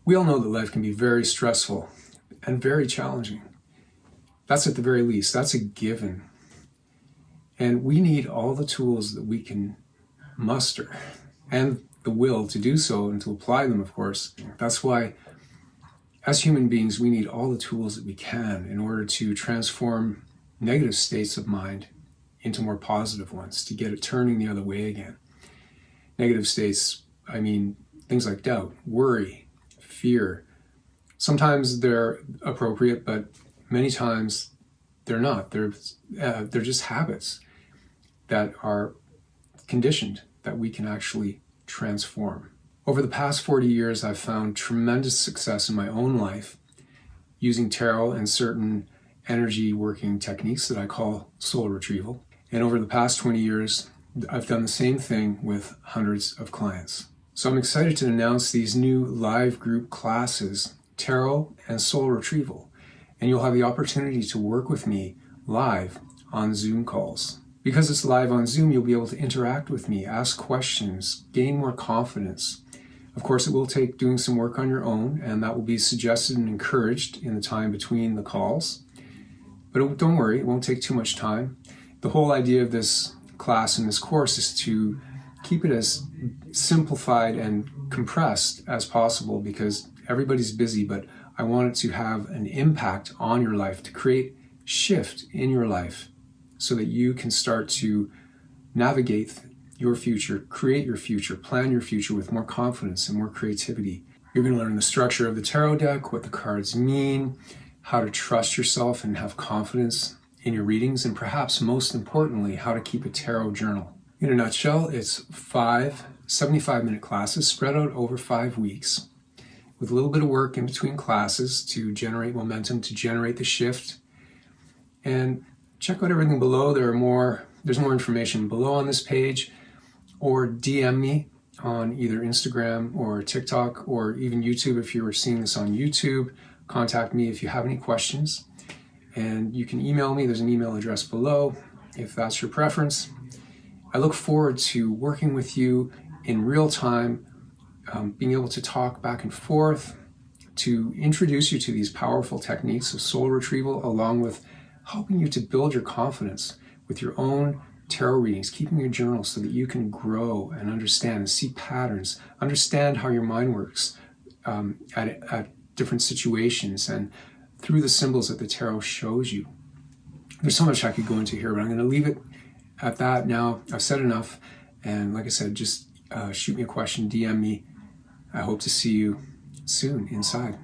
We all know that life can be very stressful and very challenging. That's at the very least, that's a given. And we need all the tools that we can muster and the will to do so and to apply them, of course. That's why, as human beings, we need all the tools that we can in order to transform negative states of mind into more positive ones, to get it turning the other way again. Negative states, I mean, things like doubt, worry, fear. Sometimes they're appropriate, but many times they're not. They're just habits that are conditioned that we can actually transform. Over the past 40 years, I've found tremendous success in my own life using tarot and certain energy working techniques that I call soul retrieval. And over the past 20 years, I've done the same thing with hundreds of clients. So I'm excited to announce these new live group classes, Tarot and Soul Retrieval. And you'll have the opportunity to work with me live on Zoom calls. Because it's live on Zoom, you'll be able to interact with me, ask questions, gain more confidence. Of course, it will take doing some work on your own, and that will be suggested and encouraged in the time between the calls. But don't worry, it won't take too much time. The whole idea of this class and this course is to keep it as simplified and compressed as possible, because everybody's busy, but I want it to have an impact on your life, to create shift in your life so that you can start to navigate your future, create your future, plan your future with more confidence and more creativity. You're going to learn the structure of the tarot deck, what the cards mean, how to trust yourself and have confidence in your readings, and perhaps most importantly, how to keep a tarot journal. In a nutshell, it's 5 75-minute classes spread out over 5 weeks with a little bit of work in between classes to generate momentum, to generate the shift. And check out everything below. There's more information below on this page, or DM me on either Instagram or TikTok or even YouTube if you were seeing this on YouTube. Contact me if you have any questions. And you can email me. There's an email address below if that's your preference. I look forward to working with you in real time, being able to talk back and forth, to introduce you to these powerful techniques of soul retrieval, along with helping you to build your confidence with your own tarot readings, keeping your journal so that you can grow and understand and see patterns, understand how your mind works at different situations and through the symbols that the tarot shows you. There's so much I could go into here, but I'm going to leave it at that now. I've said enough. And like I said, just shoot me a question, DM me. I hope to see you soon inside.